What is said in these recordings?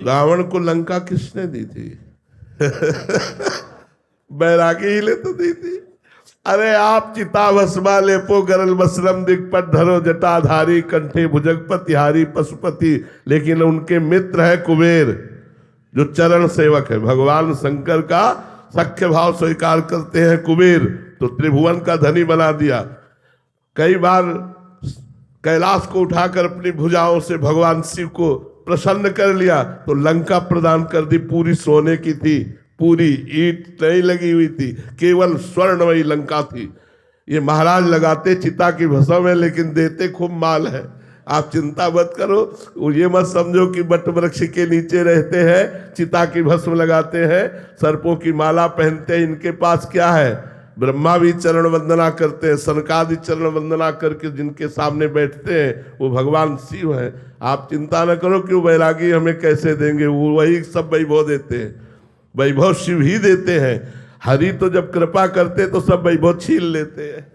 रावण को लंका किसने दी थी? बैरागी ही ले तो दी थी। अरे आप चिता भस्मा लेपो गरल वस्त्रम दिग्पट धरो जटाधारी कंठे भुजगपतिहारी पशुपति, लेकिन उनके मित्र है कुबेर जो चरण सेवक है। भगवान शंकर का सख्य भाव स्वीकार करते हैं कुबेर, तो त्रिभुवन का धनी बना दिया। कई बार कैलाश को उठाकर अपनी भुजाओं से भगवान शिव को प्रसन्न कर लिया, तो लंका प्रदान कर दी, पूरी सोने की थी, पूरी ईंट नहीं लगी हुई थी, केवल स्वर्णमयी लंका थी। ये महाराज लगाते चिता की भस्म में, लेकिन देते खूब माल है। आप चिंता मत करो, ये मत समझो कि बट वृक्ष के नीचे रहते हैं, चिता की भस्म लगाते हैं, सर्पों की माला पहनते हैं। इनके पास क्या है? ब्रह्मा भी चरण वंदना करते हैं, सनकादि चरण वंदना करके जिनके सामने बैठते हैं वो भगवान शिव हैं। आप चिंता न करो कि वो बैरागी हमें कैसे देंगे, वो वही सब वैभव देते हैं, वैभव शिव ही देते हैं। हरि तो जब कृपा करते तो सब वैभव छीन लेते हैं।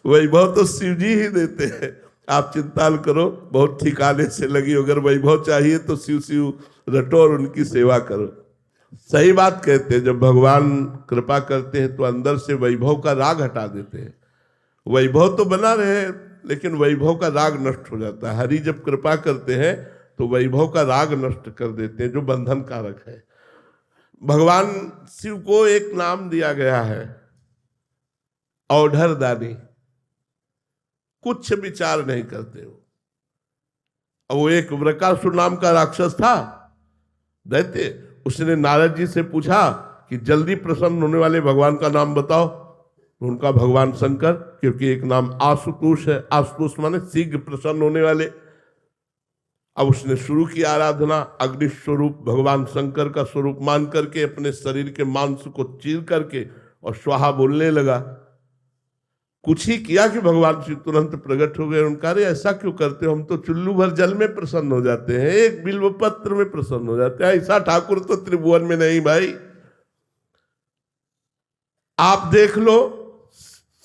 वैभव तो शिव जी ही देते हैं। आप चिंता न करो, बहुत ठिकाने से लगी। अगर वैभव चाहिए तो शिव शिव रटो और उनकी सेवा करो। सही बात कहते हैं, जब भगवान कृपा करते हैं तो अंदर से वैभव का राग हटा देते हैं। वैभव तो बना रहे लेकिन वैभव का राग नष्ट हो जाता है। हरि जब कृपा करते हैं तो वैभव का राग नष्ट कर देते हैं जो बंधन कारक है। भगवान शिव को एक नाम दिया गया है, औढ़र दानी। कुछ विचार नहीं करते हो। अब वो एक वृकासुर नाम का राक्षस था, दैत्य। उसने नारद जी से पूछा कि जल्दी प्रसन्न होने वाले भगवान का नाम बताओ। उनका भगवान शंकर, क्योंकि एक नाम आशुतोष है, आशुतोष माने शीघ्र प्रसन्न होने वाले। अब उसने शुरू की आराधना, अग्नि स्वरूप भगवान शंकर का स्वरूप मान करके अपने शरीर के मांस को चीर करके और स्वाहा बोलने लगा। कुछ ही किया कि भगवान शिव तुरंत प्रकट हो गए। उनका अरे ऐसा क्यों करते हो, हम तो चुल्लू भर जल में प्रसन्न हो जाते हैं, एक बिल्व पत्र में प्रसन्न हो जाते हैं, ऐसा ठाकुर तो त्रिभुवन में नहीं भाई। आप देख लो,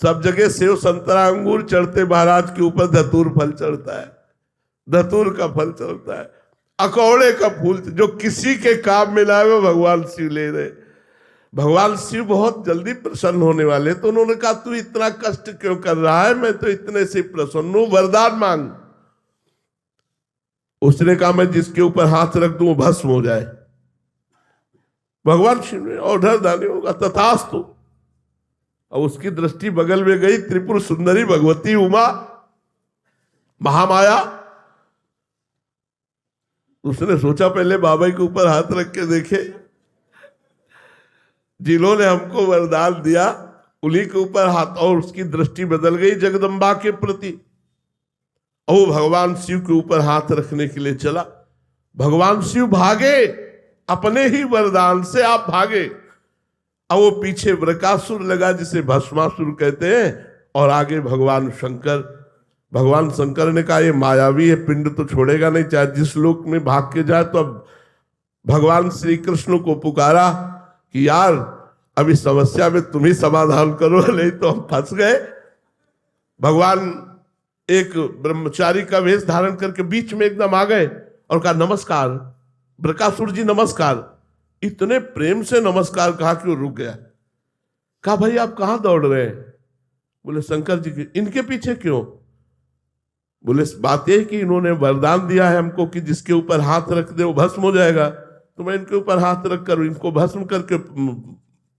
सब जगह सेव संतरा अंगूर चढ़ते, महाराज के ऊपर धतूर फल चढ़ता है, धतूर का फल चढ़ता है, अकौड़े का फूल, जो किसी के काम में लाए वो भगवान शिव ले रहे। भगवान शिव बहुत जल्दी प्रसन्न होने वाले, तो उन्होंने कहा तू इतना कष्ट क्यों कर रहा है, मैं तो इतने से प्रसन्न हूं, वरदान मांग। उसने कहा मैं जिसके ऊपर हाथ रख दूं वो भस्म हो जाए। भगवान शिव ने औढ़र दानी होगा तथास्तु। अब उसकी दृष्टि बगल में गई, त्रिपुर सुंदरी भगवती उमा महामाया। उसने सोचा पहले बाबा के ऊपर हाथ रख के देखे, जिन्होंने हमको वरदान दिया उन्हीं के ऊपर हाथ, और उसकी दृष्टि बदल गई जगदम्बा के प्रति। और भगवान शिव के ऊपर हाथ रखने के लिए चला। भगवान शिव भागे, अपने ही वरदान से आप भागे। अब वो पीछे वृकासुर लगा जिसे भस्मासुर कहते हैं, और आगे भगवान शंकर। भगवान शंकर ने कहा ये मायावी है, पिंड तो छोड़ेगा नहीं, चाहे जिस लोक में भाग के जाए। तो अब भगवान श्री कृष्ण को पुकारा कि यार अभी समस्या में तुम ही समाधान करो, नहीं तो हम फंस गए। भगवान एक ब्रह्मचारी का वेश धारण करके बीच में एकदम आ गए और कहा नमस्कार वृकासुर जी, नमस्कार। इतने प्रेम से नमस्कार कहा कि वो रुक गया। कहा भाई आप कहां दौड़ रहे हैं? बोले शंकर जी के। इनके पीछे क्यों? बोले बात यह कि इन्होंने वरदान दिया है हमको कि जिसके ऊपर हाथ रख दे वो भस्म हो जाएगा, तो मैं इनके ऊपर हाथ रख कर इनको भस्म करके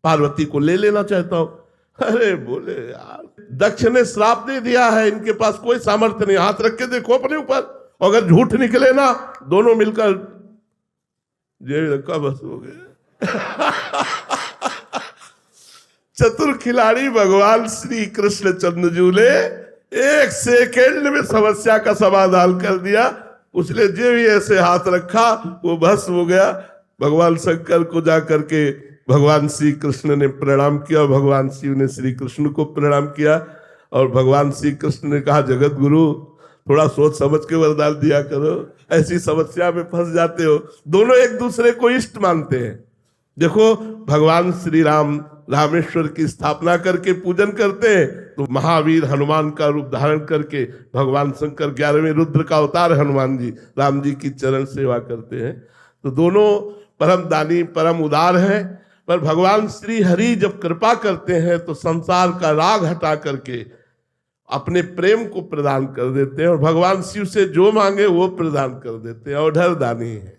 पार्वती को ले लेना चाहता हूं। अरे बोले यार दक्ष ने श्राप दे दिया है, इनके पास कोई सामर्थ्य नहीं, हाथ रख के देखो अपने ऊपर, अगर झूठ निकले ना दोनों मिलकर जेल रखा बस हो गए। चतुर खिलाड़ी भगवान श्री कृष्ण चंद्रजू ने एक सेकेंड में समस्या का समाधान कर दिया। उसने जो भी ऐसे हाथ रखा वो भस्म हो गया। भगवान शंकर को जा करके भगवान श्री कृष्ण ने प्रणाम किया, भगवान शिव ने श्री कृष्ण को प्रणाम किया, और भगवान श्री कृष्ण ने कहा जगत गुरु थोड़ा सोच समझ के वरदान दिया करो, ऐसी समस्या में फंस जाते हो। दोनों एक दूसरे को इष्ट मानते हैं। देखो भगवान श्री राम रामेश्वर की स्थापना करके पूजन करते हैं, तो महावीर हनुमान का रूप धारण करके भगवान शंकर 11वें रुद्र का अवतार हनुमान जी राम जी की चरण सेवा करते हैं। तो दोनों परम दानी परम उदार हैं। पर भगवान श्री हरि जब कृपा करते हैं तो संसार का राग हटा करके अपने प्रेम को प्रदान कर देते हैं, और भगवान शिव से जो मांगे वो प्रदान कर देते हैं। औढर दानी है।